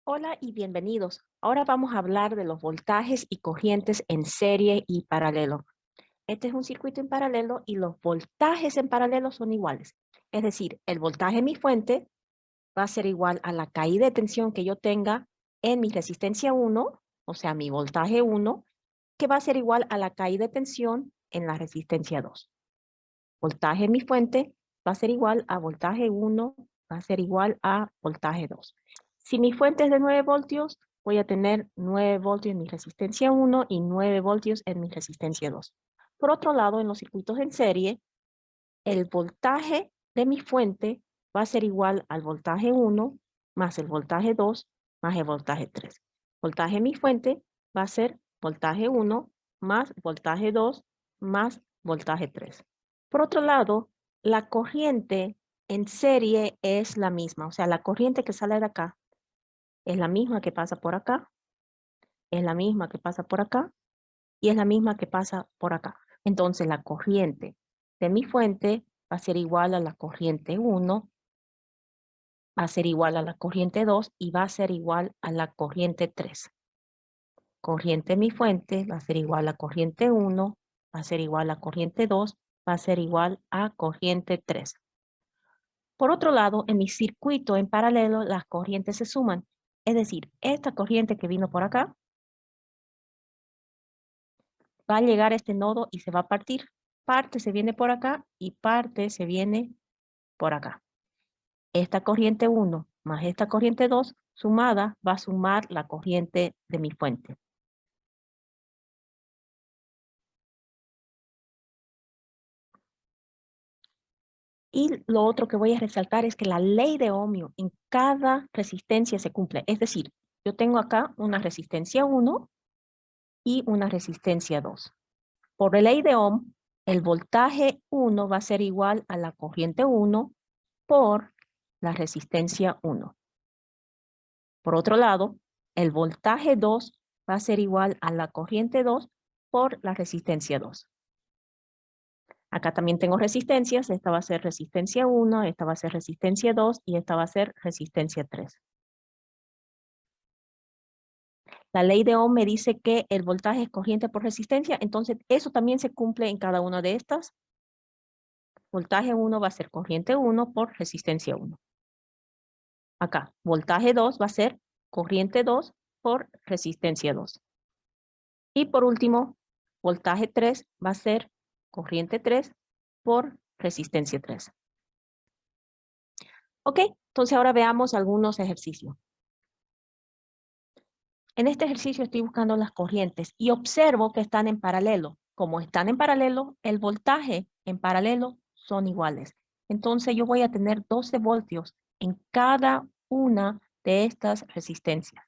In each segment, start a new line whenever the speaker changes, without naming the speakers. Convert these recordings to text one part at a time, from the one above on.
Hola y bienvenidos. Ahora vamos a hablar de los voltajes y corrientes en serie y paralelo. Este es un circuito en paralelo y los voltajes en paralelo son iguales. Es decir, el voltaje en mi fuente va a ser igual a la caída de tensión que yo tenga en mi resistencia 1, o sea, mi voltaje 1, que va a ser igual a la caída de tensión en la resistencia 2. Voltaje en mi fuente va a ser igual a voltaje 1, va a ser igual a voltaje 2. Si mi fuente es de 9 voltios, voy a tener 9 voltios en mi resistencia 1 y 9 voltios en mi resistencia 2. Por otro lado, en los circuitos en serie, el voltaje de mi fuente va a ser igual al voltaje 1 más el voltaje 2 más el voltaje 3. Voltaje en mi fuente va a ser voltaje 1 más voltaje 2 más voltaje 3. Por otro lado, la corriente en serie es la misma. O sea, la corriente que sale de acá es la misma que pasa por acá, es la misma que pasa por acá y es la misma que pasa por acá. Entonces, la corriente de mi fuente va a ser igual a la corriente 1, va a ser igual a la corriente 2 y va a ser igual a la corriente 3. Corriente de mi fuente va a ser igual a corriente 1, va a ser igual a corriente 2, va a ser igual a corriente 3. Por otro lado, en mi circuito en paralelo, las corrientes se suman. Es decir, esta corriente que vino por acá va a llegar a este nodo y se va a partir. Parte se viene por acá y parte se viene por acá. Esta corriente 1 más esta corriente 2 sumada va a sumar la corriente de mi fuente. Y lo otro que voy a resaltar es que la ley de ohmio en cada resistencia se cumple. Es decir, yo tengo acá una resistencia 1 y una resistencia 2. Por la ley de Ohm, el voltaje 1 va a ser igual a la corriente 1 por la resistencia 1. Por otro lado, el voltaje 2 va a ser igual a la corriente 2 por la resistencia 2. Acá también tengo resistencias. Esta va a ser resistencia 1, esta va a ser resistencia 2 y esta va a ser resistencia 3. La ley de Ohm me dice que el voltaje es corriente por resistencia, entonces eso también se cumple en cada una de estas. Voltaje 1 va a ser corriente 1 por resistencia 1. Acá, voltaje 2 va a ser corriente 2 por resistencia 2. Y por último, voltaje 3 va a ser corriente 3 por resistencia 3. Ok, entonces ahora veamos algunos ejercicios. En este ejercicio estoy buscando las corrientes y observo que están en paralelo. Como están en paralelo, el voltaje en paralelo son iguales. Entonces yo voy a tener 12 voltios en cada una de estas resistencias.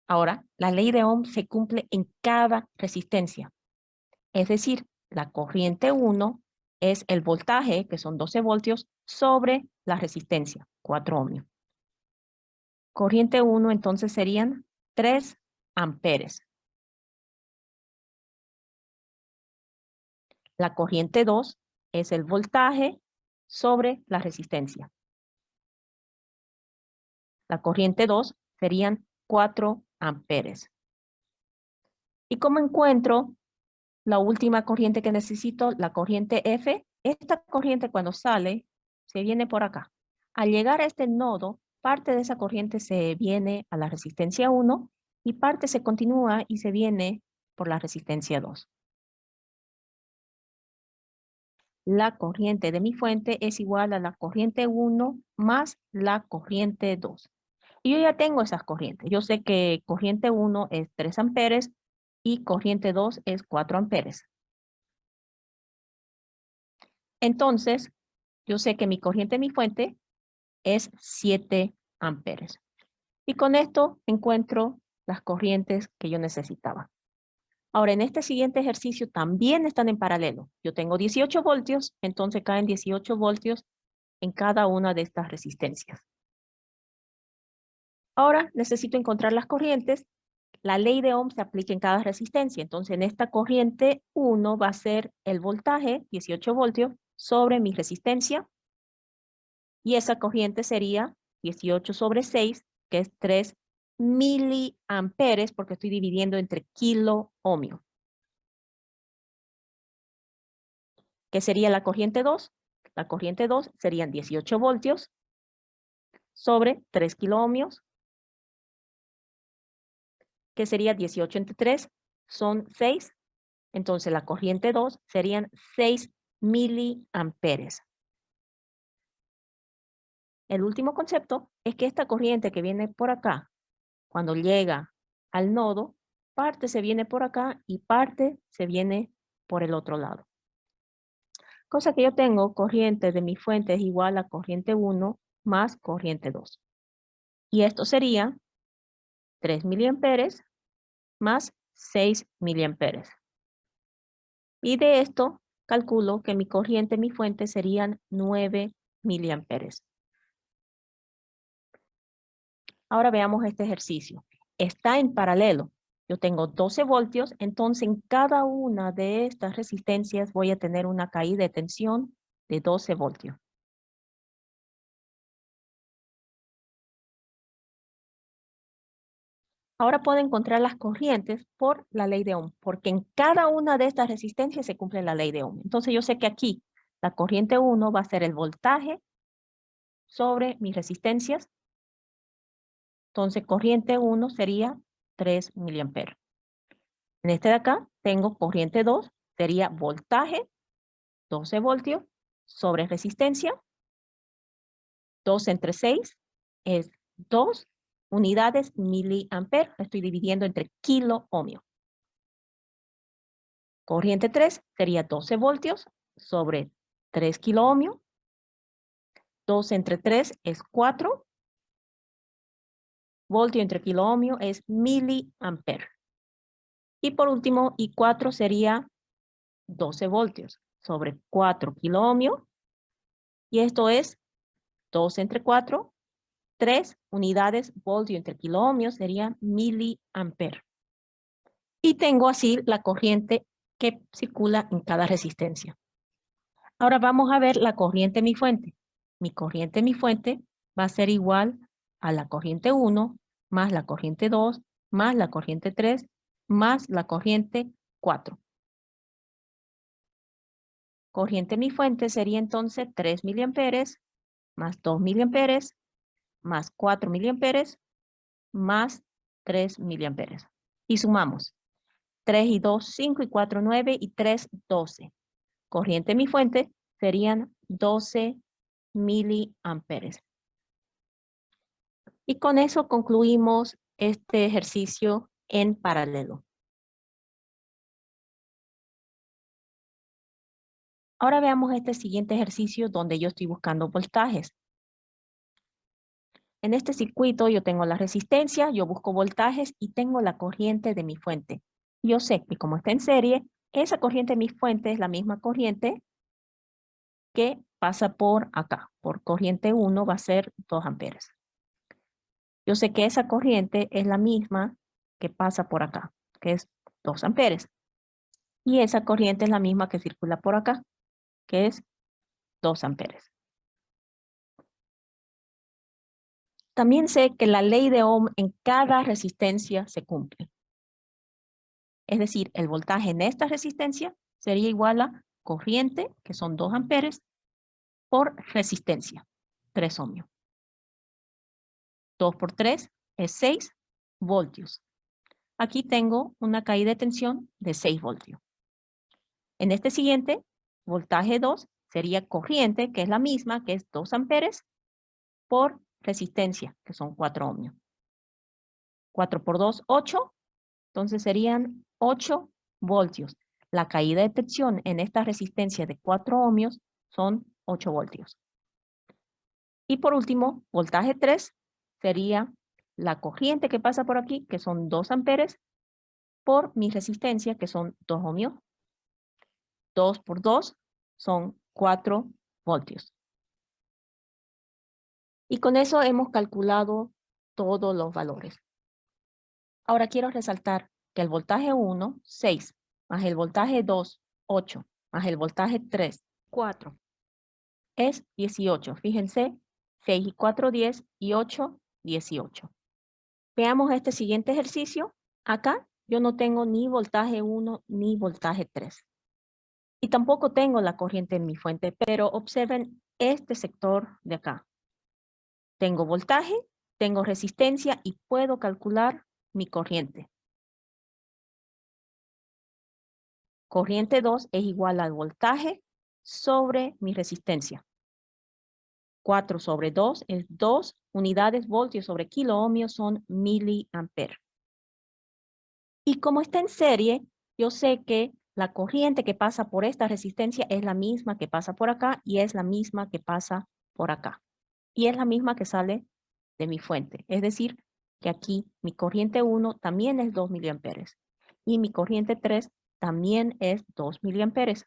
Ahora, la ley de Ohm se cumple en cada resistencia. Es decir, la corriente 1 es el voltaje, que son 12 voltios, sobre la resistencia, 4 ohmios. Corriente 1 entonces serían 3 amperes. La corriente 2 es el voltaje sobre la resistencia. La corriente 2 serían 4 amperes. ¿Y cómo encuentro la última corriente que necesito? La corriente F. Esta corriente cuando sale, se viene por acá. Al llegar a este nodo, parte de esa corriente se viene a la resistencia 1 y parte se continúa y se viene por la resistencia 2. La corriente de mi fuente es igual a la corriente 1 más la corriente 2. Y yo ya tengo esas corrientes. Yo sé que corriente 1 es 3 amperes y corriente 2 es 4 amperes. Entonces, yo sé que mi corriente de mi fuente es 7 amperes. Y con esto encuentro las corrientes que yo necesitaba. Ahora, en este siguiente ejercicio también están en paralelo. Yo tengo 18 voltios, entonces caen 18 voltios en cada una de estas resistencias. Ahora necesito encontrar las corrientes. La ley de Ohm se aplica en cada resistencia. Entonces, en esta corriente 1 va a ser el voltaje, 18 voltios, sobre mi resistencia. Y esa corriente sería 18 sobre 6, que es 3 miliamperes porque estoy dividiendo entre kilo ohmio. ¿Qué sería la corriente 2? La corriente 2 serían 18 voltios sobre 3 kilo ohmios, que sería 18 entre 3, son 6. Entonces la corriente 2 serían 6 miliamperes. El último concepto es que esta corriente que viene por acá, cuando llega al nodo, parte se viene por acá y parte se viene por el otro lado. Cosa que yo tengo corriente de mi fuente es igual a corriente 1 más corriente 2. Y esto sería 3 miliamperes más 6 miliamperes. Y de esto calculo que mi corriente, mi fuente serían 9 miliamperes. Ahora veamos este ejercicio. Está en paralelo. Yo tengo 12 voltios, entonces en cada una de estas resistencias voy a tener una caída de tensión de 12 voltios. Ahora puedo encontrar las corrientes por la ley de Ohm, porque en cada una de estas resistencias se cumple la ley de Ohm. Entonces yo sé que aquí la corriente 1 va a ser el voltaje sobre mis resistencias. Entonces corriente 1 sería 3 miliamperes. En este de acá tengo corriente 2, sería voltaje, 12 voltios, sobre resistencia. 2 entre 6 es 2 unidades miliamperes. Estoy dividiendo entre kilo ohmio. Corriente 3 sería 12 voltios sobre 3 kilo ohmio. 2 entre 3 es 4. Voltio entre kilo ohmio es miliamper. Y por último, I4 sería 12 voltios sobre 4 kilo ohmio. Y esto es 2 entre 4, 3 unidades voltio entre kilo ohmio sería miliamper. Y tengo así la corriente que circula en cada resistencia. Ahora vamos a ver la corriente mi fuente. Mi corriente mi fuente va a ser igual a la corriente 1 más la corriente 2 más la corriente 3 más la corriente 4. Corriente mi fuente sería entonces 3 miliamperes más 2 miliamperes más 4 miliamperes más 3 miliamperes. Y sumamos. 3 y 2, 5 y 4, 9 y 3, 12. Corriente mi fuente serían 12 miliamperes. Y con eso concluimos este ejercicio en paralelo. Ahora veamos este siguiente ejercicio donde yo estoy buscando voltajes. En este circuito yo tengo la resistencia, yo busco voltajes y tengo la corriente de mi fuente. Yo sé que como está en serie, esa corriente de mi fuente es la misma corriente que pasa por acá. Por corriente 1 va a ser 2 amperes. Yo sé que esa corriente es la misma que pasa por acá, que es 2 amperes. Y esa corriente es la misma que circula por acá, que es 2 amperes. También sé que la ley de Ohm en cada resistencia se cumple. Es decir, el voltaje en esta resistencia sería igual a corriente, que son 2 amperes, por resistencia, 3 ohmios. 2 por 3 es 6 voltios. Aquí tengo una caída de tensión de 6 voltios. En este siguiente, voltaje 2 sería corriente, que es la misma, que es 2 amperes, por resistencia, que son 4 ohmios. 4 por 2, 8. Entonces serían 8 voltios. La caída de tensión en esta resistencia de 4 ohmios son 8 voltios. Y por último, voltaje 3 sería la corriente que pasa por aquí, que son 2 amperes, por mi resistencia, que son 2 ohmios. 2 por 2 son 4 voltios. Y con eso hemos calculado todos los valores. Ahora quiero resaltar que el voltaje 1, 6, más el voltaje 2, 8, más el voltaje 3, 4, es 18. Fíjense, 6 y 4, 10 y 8, 18. Veamos este siguiente ejercicio. Acá yo no tengo ni voltaje 1 ni voltaje 3. Y tampoco tengo la corriente en mi fuente, pero observen este sector de acá. Tengo voltaje, tengo resistencia y puedo calcular mi corriente. Corriente 2 es igual al voltaje sobre mi resistencia. 4 sobre 2 es 2 unidades voltios sobre kilo ohmio son miliamperes. Y como está en serie, yo sé que la corriente que pasa por esta resistencia es la misma que pasa por acá y es la misma que pasa por acá. Y es la misma que sale de mi fuente. Es decir, que aquí mi corriente 1 también es 2 miliamperes y mi corriente 3 también es 2 miliamperes.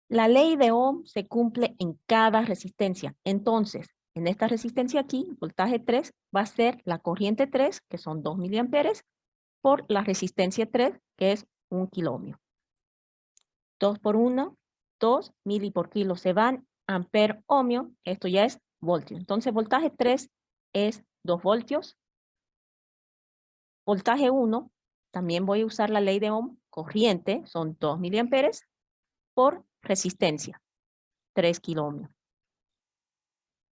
La ley de Ohm se cumple en cada resistencia. Entonces, en esta resistencia aquí, voltaje 3 va a ser la corriente 3, que son 2 miliamperes, por la resistencia 3, que es 1 kilo ohmio. 2 por 1, 2 mili por kilo se van, amper ohmio, esto ya es voltio. Entonces, voltaje 3 es 2 voltios. Voltaje 1, también voy a usar la ley de Ohm, corriente, son 2 miliamperes, por resistencia, 3 kilo ohmio.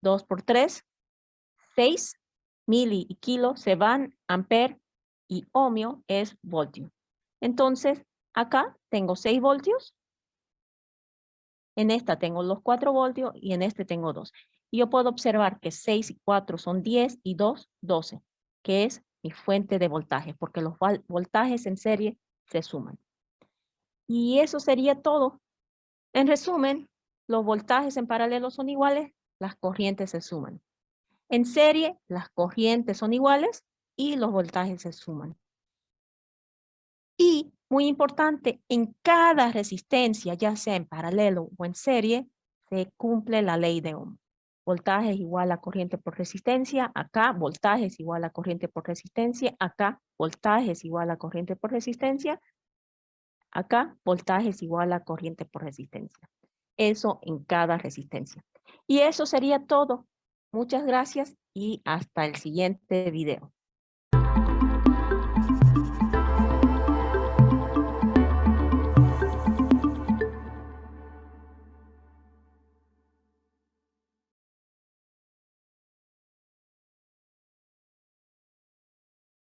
2 por 3, 6 mili y kilo se van, amper y ohmio es voltio. Entonces, acá tengo 6 voltios. En esta tengo los 4 voltios y en este tengo 2. Y yo puedo observar que 6 y 4 son 10 y 2, 12, que es mi fuente de voltaje, porque los voltajes en serie se suman. Y eso sería todo. En resumen, los voltajes en paralelo son iguales, las corrientes se suman. En serie, las corrientes son iguales y los voltajes se suman. Y, muy importante, en cada resistencia, ya sea en paralelo o en serie, se cumple la ley de Ohm. Voltaje es igual a corriente por resistencia. Acá, voltaje es igual a corriente por resistencia. Acá, voltaje es igual a corriente por resistencia. Acá, voltaje es igual a corriente por resistencia. Eso en cada resistencia. Y eso sería todo. Muchas gracias y hasta el siguiente video.